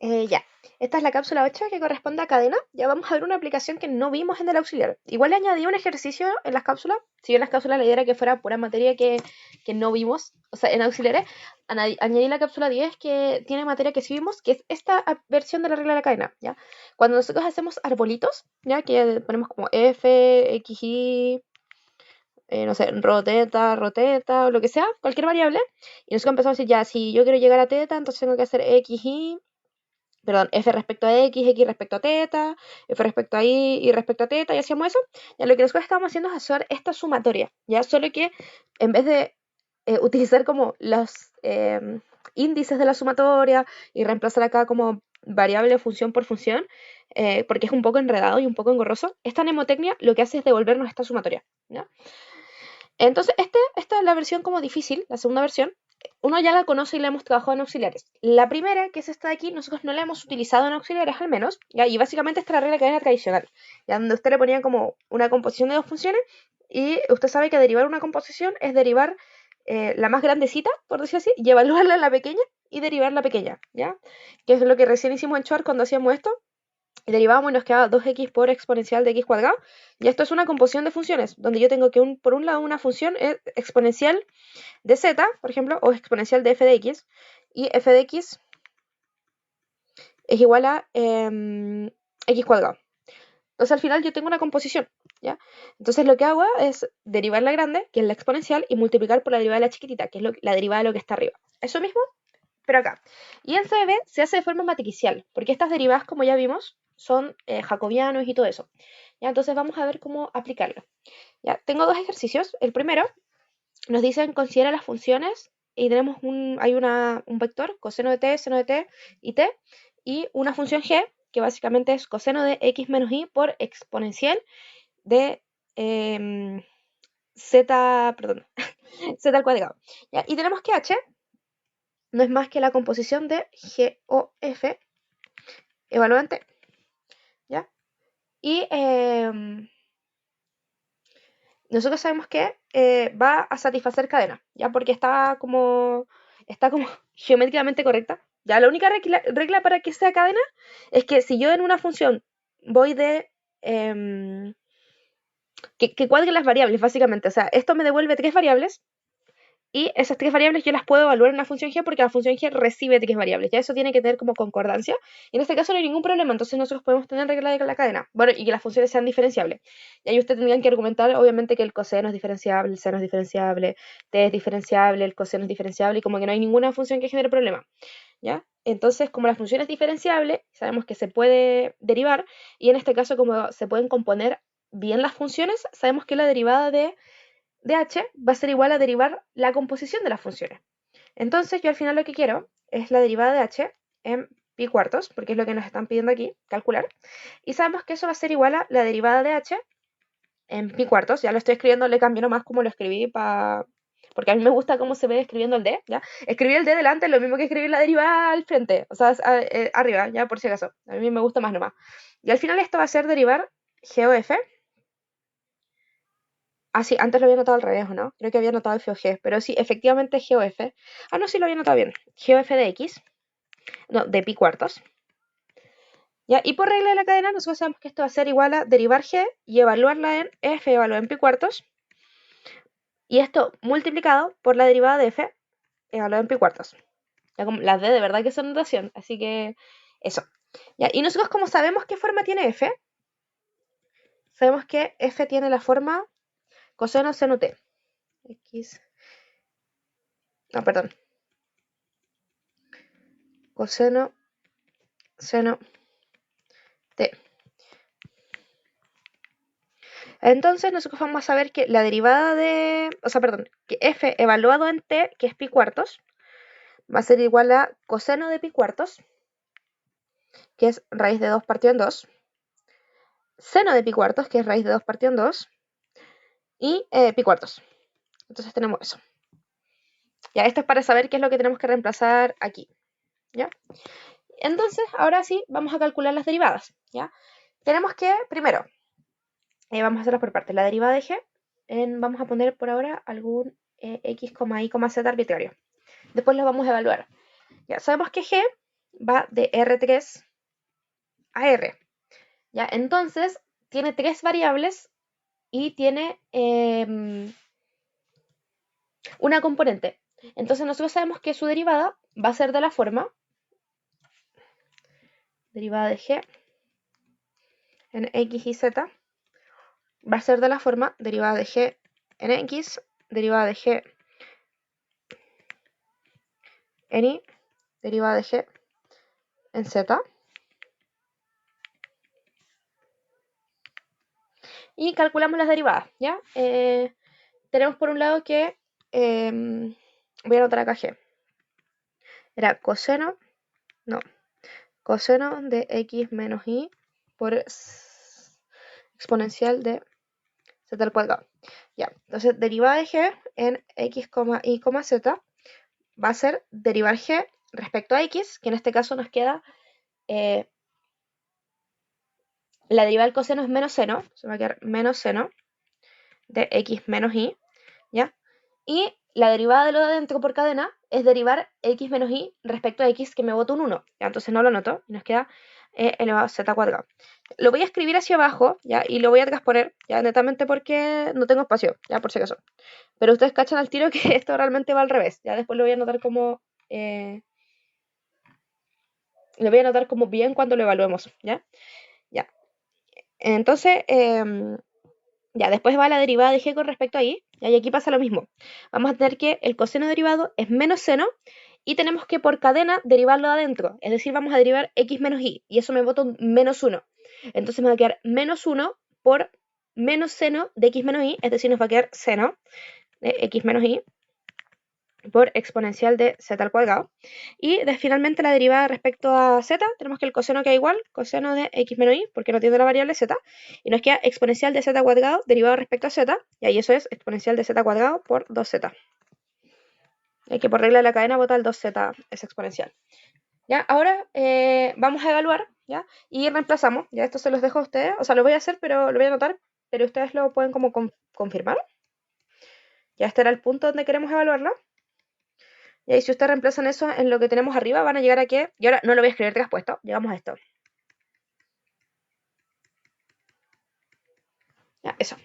Ya, esta es la cápsula 8 que corresponde a cadena. Ya vamos a ver una aplicación que no vimos en el auxiliar. Igual le añadí un ejercicio en las cápsulas. Si bien las cápsulas la idea era que fuera pura materia que no vimos, o sea, en auxiliares, añadí la cápsula 10 que tiene materia que sí vimos, que es esta versión de la regla de la cadena, ¿ya? Cuando nosotros hacemos arbolitos, ¿ya? Que ponemos como F, X, Y, no sé, roteta, roteta, o lo que sea, cualquier variable, y nosotros empezamos a decir, ya, si yo quiero llegar a teta, entonces tengo que hacer X, Y, perdón, f respecto a x, x respecto a teta, f respecto a y respecto a teta, y hacíamos eso. Ya lo que nosotros estábamos haciendo es hacer esta sumatoria, ya solo que en vez de utilizar como los índices de la sumatoria y reemplazar acá como variable función por función, porque es un poco enredado y un poco engorroso, esta mnemotecnia lo que hace es devolvernos esta sumatoria, ¿ya? Entonces, esta es la versión como difícil, la segunda versión. Uno ya la conoce y la hemos trabajado en auxiliares. La primera, que es esta de aquí, nosotros no la hemos utilizado en auxiliares al menos, ¿ya? Y básicamente esta es la regla cadena tradicional, ¿ya? Donde usted le ponía como una composición de dos funciones y usted sabe que derivar una composición es derivar la más grandecita, por decirlo así, y evaluarla en la pequeña y derivar la pequeña, ¿ya? Que es lo que recién hicimos en Chart cuando hacíamos esto, y derivamos y nos queda 2x por exponencial de x cuadrado. Y esto es una composición de funciones, donde yo tengo que, por un lado, una función exponencial de z, por ejemplo, o exponencial de f de x, y f de x es igual a x cuadrado. Entonces al final yo tengo una composición, ¿ya? Entonces lo que hago es derivar la grande, que es la exponencial, y multiplicar por la derivada de la chiquitita, que es la derivada de lo que está arriba. Eso mismo, pero acá. Y en CB se hace de forma matricial, porque estas derivadas, como ya vimos, son jacobianos y todo eso. ¿Ya? Entonces vamos a ver cómo aplicarlo. ¿Ya? Tengo dos ejercicios. El primero nos dicen considera las funciones y tenemos un vector, coseno de t, seno de t y t, y una función g, que básicamente es coseno de x menos y por exponencial de z, perdón, z al cuadrado. ¿Ya? Y tenemos que h no es más que la composición de g o f evaluante, ¿ya? Y nosotros sabemos que va a satisfacer cadena, ¿ya? Porque está como geométricamente correcta. Ya, la única regla para que sea cadena es que si yo en una función voy de... que cuadre las variables, básicamente. O sea, esto me devuelve tres variables y esas tres variables yo las puedo evaluar en una función g porque la función g recibe tres variables. Ya eso tiene que tener como concordancia. Y en este caso no hay ningún problema. Entonces nosotros podemos tener regla de la cadena. Bueno, y que las funciones sean diferenciables. Y ahí ustedes tendrían que argumentar, obviamente, que el coseno es diferenciable, el seno es diferenciable, t es diferenciable, el coseno es diferenciable, y como que no hay ninguna función que genere problema. ¿Ya? Entonces, como la función es diferenciable, sabemos que se puede derivar. Y en este caso, como se pueden componer bien las funciones, sabemos que la derivada de h va a ser igual a derivar la composición de las funciones. Entonces yo al final lo que quiero es la derivada de h en pi cuartos, porque es lo que nos están pidiendo aquí, calcular. Y sabemos que eso va a ser igual a la derivada de h en pi cuartos. Ya lo estoy escribiendo, le cambié nomás como lo escribí porque a mí me gusta cómo se ve escribiendo el d, ¿ya? Escribir el d delante es lo mismo que escribir la derivada al frente, o sea, arriba, ya por si acaso. A mí me gusta más nomás. Y al final esto va a ser derivar g o f. Ah, sí, antes lo había notado al revés, ¿o no? Creo que había notado F o G, pero sí, efectivamente G o F. Ah, no, sí lo había notado bien. G o F de X, no, de pi cuartos. ¿Ya? Y por regla de la cadena, nosotros sabemos que esto va a ser igual a derivar G y evaluarla en F evaluada en pi cuartos. Y esto multiplicado por la derivada de F evaluada en pi cuartos. Ya, como las D de verdad que son notación, así que eso. ¿Ya? Y nosotros como sabemos qué forma tiene F, sabemos que F tiene la forma coseno seno t. X. No, perdón. Coseno seno t. Entonces nosotros vamos a saber que la derivada que f evaluado en t, que es pi cuartos, va a ser igual a coseno de pi cuartos, que es raíz de 2 partido en 2, seno de pi cuartos, que es raíz de 2 partido en 2, y pi cuartos. Entonces tenemos eso. Ya, esto es para saber qué es lo que tenemos que reemplazar aquí. ¿Ya? Entonces, ahora sí, vamos a calcular las derivadas. ¿Ya? Tenemos que, primero, vamos a hacerlas por partes. La derivada de g, vamos a poner por ahora algún x, y, z arbitrario. Después lo vamos a evaluar. Ya sabemos que g va de R3 a R. ¿Ya? Entonces, tiene 3 variables y tiene una componente. Entonces, nosotros sabemos que su derivada va a ser de la forma derivada de g en x y z va a ser de la forma derivada de g en x, derivada de g en y, derivada de g en z. Y calculamos las derivadas, ¿ya? Tenemos por un lado que, voy a anotar acá g, era coseno de x menos y por exponencial de z al cuadrado. Ya, entonces derivada de g en x, y, z va a ser derivar g respecto a x, que en este caso nos queda la derivada del coseno es menos seno, se va a quedar menos seno de x menos y, ¿ya? Y la derivada de lo de adentro por cadena es derivar x menos y respecto a x, que me boto un 1, ¿ya? Entonces no lo anoto y nos queda elevado a z cuadrado. Lo voy a escribir hacia abajo, ¿ya? Y lo voy a transponer, ¿ya? Netamente porque no tengo espacio, ¿ya? Por si acaso. Pero ustedes cachan al tiro que esto realmente va al revés, ¿ya? Después lo voy a anotar como... lo voy a anotar como bien cuando lo evaluemos, ¿ya? Ya. Entonces, ya, después va la derivada de g con respecto a y, y aquí pasa lo mismo. Vamos a tener que el coseno derivado es menos seno y tenemos que por cadena derivarlo de adentro. Es decir, vamos a derivar x menos y eso me bota un menos 1. Entonces me va a quedar menos 1 por menos seno de x menos y, es decir, nos va a quedar seno de x menos y por exponencial de z al cuadrado. Y finalmente la derivada respecto a z, tenemos que el coseno queda igual, coseno de x menos y, porque no tiene la variable z, y nos queda exponencial de z cuadrado derivado respecto a z, y ahí eso es exponencial de z cuadrado por 2z. Hay que por regla de la cadena botar el 2z es exponencial. ¿Ya? Ahora vamos a evaluar, ¿ya? Y reemplazamos, ya esto se los dejo a ustedes, o sea, lo voy a hacer, pero lo voy a anotar, pero ustedes lo pueden como confirmar. Ya este era el punto donde queremos evaluarlo. Y ahí si ustedes reemplazan eso en lo que tenemos arriba, van a llegar a que... Y ahora no lo voy a escribir traspuesto, llegamos a esto. Ya, eso.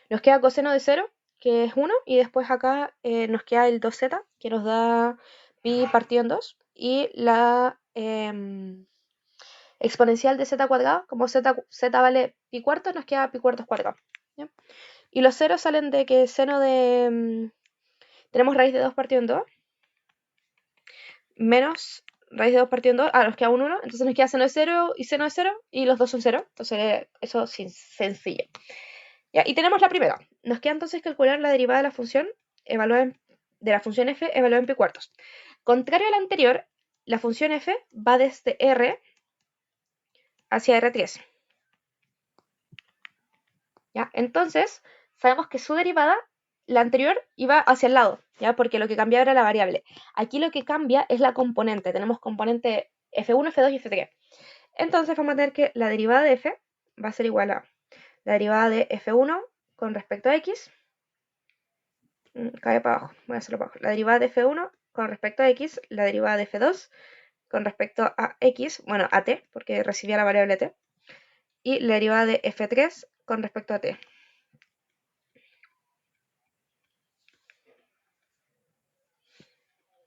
Nos queda coseno de 0, que es 1, y después acá nos queda el 2z, que nos da pi partido en 2, y la exponencial de z cuadrado, como z vale pi cuartos, nos queda pi cuartos cuadrado. ¿Ya? Y los ceros salen de que seno de... tenemos raíz de 2 partido en 2, menos raíz de 2 partido en 2, nos queda un 1, entonces nos queda seno de 0 y seno de 0, y los dos son 0, entonces eso es sencillo. ¿Ya? Y tenemos la primera. Nos queda entonces calcular la derivada de la función de la función f evaluada en pi cuartos. Contrario a la anterior, la función f va desde r hacia r3. ¿Ya? Entonces, sabemos que su derivada, la anterior, iba hacia el lado, ¿ya? Porque lo que cambiaba era la variable. Aquí lo que cambia es la componente. Tenemos componente f1, f2 y f3. Entonces vamos a tener que la derivada de f va a ser igual a la derivada de f1 con respecto a x. Cae para abajo, voy a hacerlo para abajo. La derivada de f1 con respecto a x, la derivada de f2 con respecto a x, bueno, a t, porque recibía la variable t, y la derivada de f3 con respecto a t.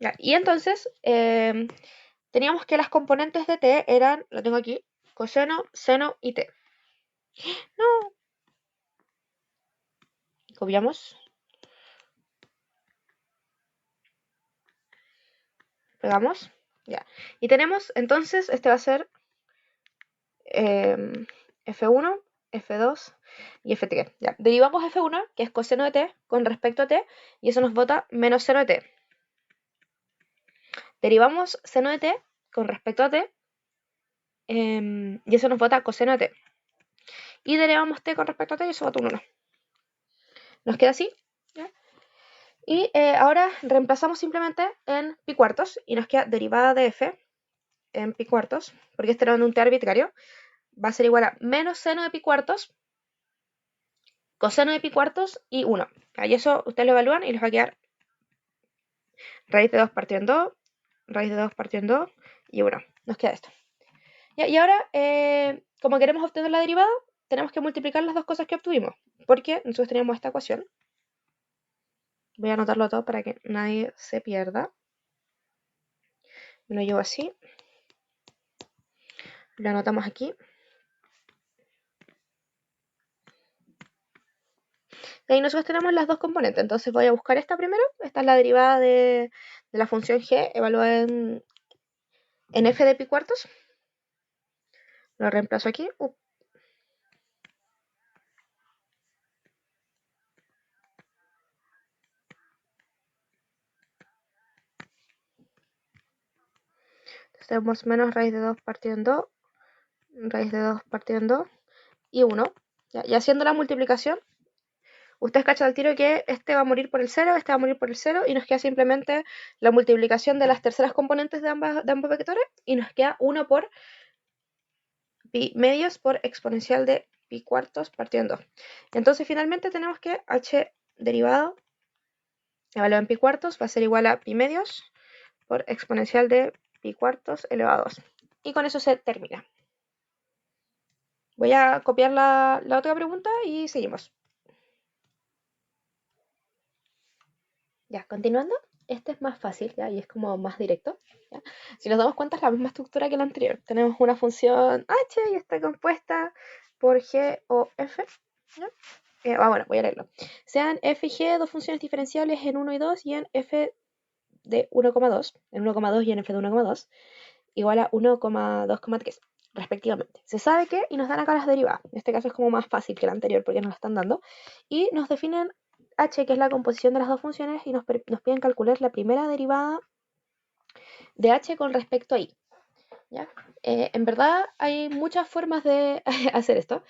Ya, y entonces teníamos que las componentes de t eran, lo tengo aquí, coseno, seno y t. No. Copiamos. Pegamos. Ya. Y tenemos, entonces, este va a ser f1, f2 y f3. Ya. Derivamos f1, que es coseno de t, con respecto a t, y eso nos bota menos seno de t. Derivamos seno de t con respecto a t, y eso nos bota coseno de t. Y derivamos t con respecto a t y eso bota un 1. Nos queda así. ¿Ya? Y ahora reemplazamos simplemente en pi cuartos y nos queda derivada de f en pi cuartos, porque este era un t arbitrario, va a ser igual a menos seno de pi cuartos, coseno de pi cuartos y 1. Y eso ustedes lo evalúan y les va a quedar Raíz de 2 partido en 2, raíz de 2 partido en 2 y 1. Nos queda esto. Ya, y ahora, como queremos obtener la derivada, tenemos que multiplicar las dos cosas que obtuvimos, porque nosotros teníamos esta ecuación. Voy a anotarlo todo para que nadie se pierda. Me lo llevo así. Lo anotamos aquí. Y ahí nosotros tenemos las dos componentes. Entonces voy a buscar esta primero. Esta es la derivada de la función g evaluada en f de pi cuartos. Lo reemplazo aquí. Entonces tenemos menos raíz de 2 partido en 2. Raíz de 2 partido en 2. Y 1. Y haciendo la multiplicación, ustedes cachan al tiro que este va a morir por el 0, este va a morir por el 0, y nos queda simplemente la multiplicación de las terceras componentes de ambos vectores, y nos queda 1 por pi medios por exponencial de pi cuartos partido en 2. Entonces finalmente tenemos que h derivado evaluado en pi cuartos va a ser igual a pi medios por exponencial de pi cuartos elevado a 2. Y con eso se termina. Voy a copiar la otra pregunta y seguimos. Ya, continuando, este es más fácil, ¿ya? Y es como más directo, ¿ya? Si nos damos cuenta es la misma estructura que la anterior. Tenemos una función h y está compuesta por g o f, ¿ya? Bueno, voy a leerlo. Sean f y g dos funciones diferenciables en 1 y 2 y en f de 1,2, en 1,2 y en f de 1,2, igual a 1,2,3, respectivamente. Se sabe que, y nos dan acá las derivadas. En este caso es como más fácil que el anterior porque nos lo están dando. Y nos definen h, que es la composición de las dos funciones, y nos piden calcular la primera derivada de h con respecto a y. ¿Ya? En verdad hay muchas formas de hacer esto.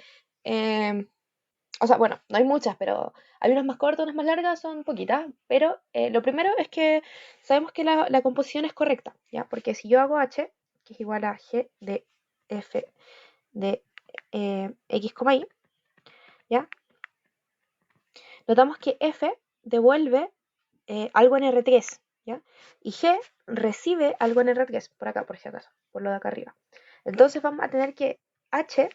O sea, bueno, no hay muchas, pero hay unas más cortas, unas más largas, son poquitas. Pero lo primero es que sabemos que la composición es correcta, ¿ya? Porque si yo hago h, que es igual a g de f de x, y, ¿ya? Notamos que f devuelve algo en R3, ¿ya? Y G recibe algo en R3, por acá, por si acaso, por lo de acá arriba. Entonces vamos a tener que H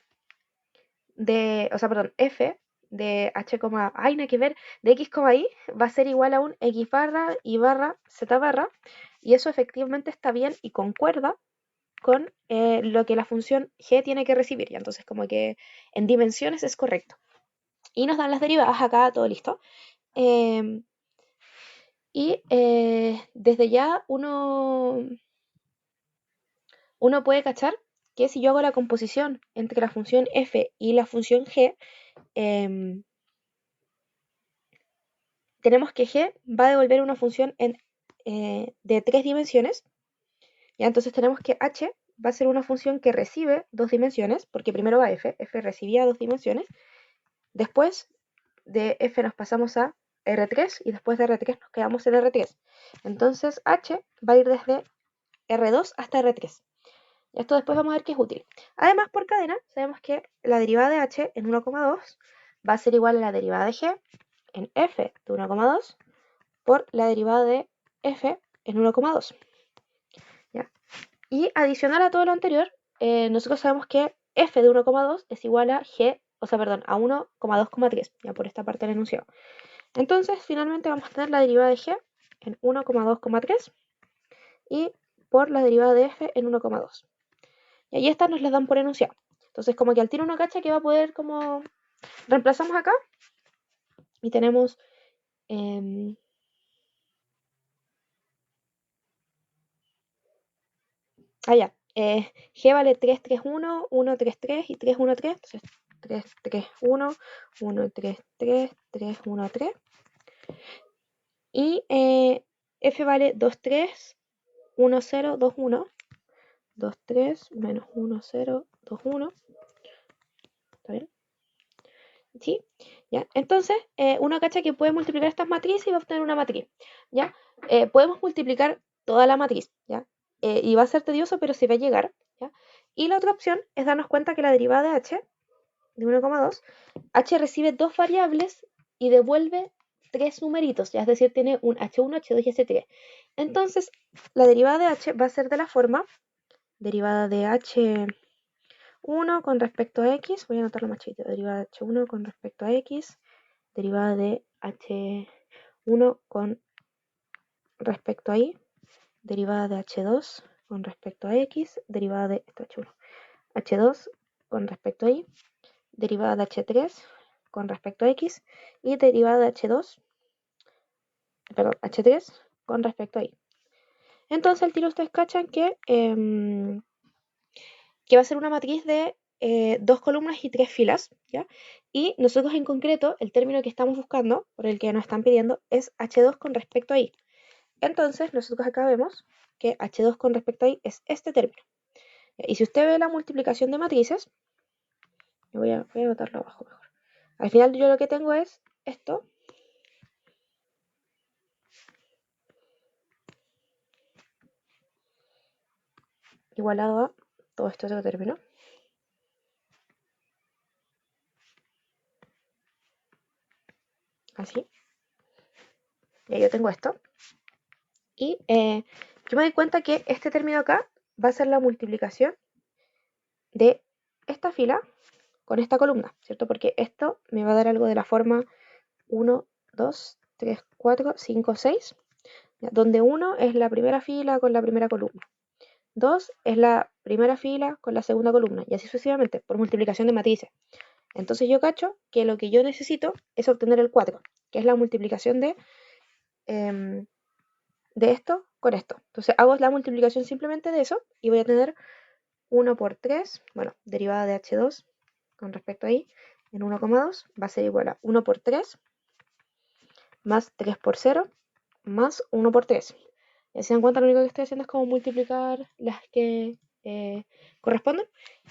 F de H, hay nada que ver, de X, Y, va a ser igual a un X barra, Y barra, Z barra, y eso efectivamente está bien y concuerda con lo que la función G tiene que recibir, ¿ya? Entonces como que en dimensiones es correcto. Y nos dan las derivadas acá, todo listo. Y desde ya uno puede cachar que si yo hago la composición entre la función f y la función g, tenemos que g va a devolver una función de 3 dimensiones. ¿Ya? Entonces tenemos que h va a ser una función que recibe 2 dimensiones, porque primero va f recibía 2 dimensiones, después de f nos pasamos a R3 y después de R3 nos quedamos en R3. Entonces h va a ir desde R2 hasta R3. Esto después vamos a ver que es útil. Además, por cadena, sabemos que la derivada de h en 1,2 va a ser igual a la derivada de g en f de 1,2 por la derivada de f en 1,2. ¿Ya? Y adicional a todo lo anterior, nosotros sabemos que f de 1,2 es igual a g, a 1,2,3, ya por esta parte del enunciado. Entonces, finalmente vamos a tener la derivada de g en 1,2,3 y por la derivada de f en 1,2. Y ahí estas nos las dan por enunciado. Entonces, como que al tiro uno cacha que va a poder como... Reemplazamos acá y tenemos... ya. G vale 3, 3, 1, 1, 3, 3 y 3, 1, 3. Entonces, 3, 3, 1, 1, 3, 3, 3, 1, 3. Y F vale 2, 3, 1, 0, 2, 1. 2, 3, menos 1, 0, 2, 1. ¿Está bien? ¿Sí? ¿Ya? Entonces, uno cacha que puede multiplicar estas matrices y va a obtener una matriz. ¿Ya? Podemos multiplicar toda la matriz, ¿ya? Y va a ser tedioso, pero se va a llegar, ¿ya? Y la otra opción es darnos cuenta que la derivada de h, de 1,2, h recibe dos variables y devuelve tres numeritos, ¿ya? Es decir, tiene un h1, h2 y h3. Entonces, la derivada de h va a ser de la forma derivada de h1 con respecto a x, voy a anotarlo más chiquito, derivada de h1 con respecto a x, derivada de h1 con respecto a y, derivada de h2 con respecto a x, derivada de h2 con respecto a y, derivada de h3 con respecto a x y derivada de h3 con respecto a y. Entonces al tiro ustedes cachan que va a ser una matriz de 2 columnas y 3 filas, ¿ya? Y nosotros en concreto, el término que estamos buscando, por el que nos están pidiendo, es h2 con respecto a y. Entonces nosotros acá vemos que h2 con respecto a y es este término. Y si usted ve la multiplicación de matrices, voy a anotarlo abajo mejor. Al final yo lo que tengo es esto. Igualado a todo esto otro término. Así. Y yo tengo esto. Y yo me doy cuenta que este término acá va a ser la multiplicación de esta fila con esta columna, ¿cierto? Porque esto me va a dar algo de la forma 1, 2, 3, 4, 5, 6, donde 1 es la primera fila con la primera columna. 2 es la primera fila con la segunda columna, y así sucesivamente, por multiplicación de matrices. Entonces yo cacho que lo que yo necesito es obtener el 4, que es la multiplicación de esto con esto. Entonces hago la multiplicación simplemente de eso y voy a tener 1 por 3, bueno, derivada de h2 con respecto a y, en 1,2 va a ser igual a 1 por 3 más 3 por 0 más 1 por 3. Y se dan cuenta, lo único que estoy haciendo es como multiplicar las que corresponden,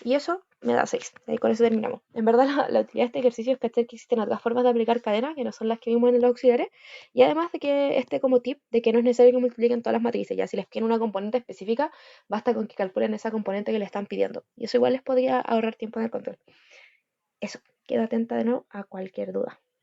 y eso me da 6. Y con eso terminamos. En verdad, la utilidad de este ejercicio es cachar que existen otras formas de aplicar cadena que no son las que vimos en los auxiliares, y además de que como tip de que no es necesario que multipliquen todas las matrices. Ya si les piden una componente específica, basta con que calculen esa componente que le están pidiendo, y eso igual les podría ahorrar tiempo en el control. Eso, queda atenta de nuevo a cualquier duda.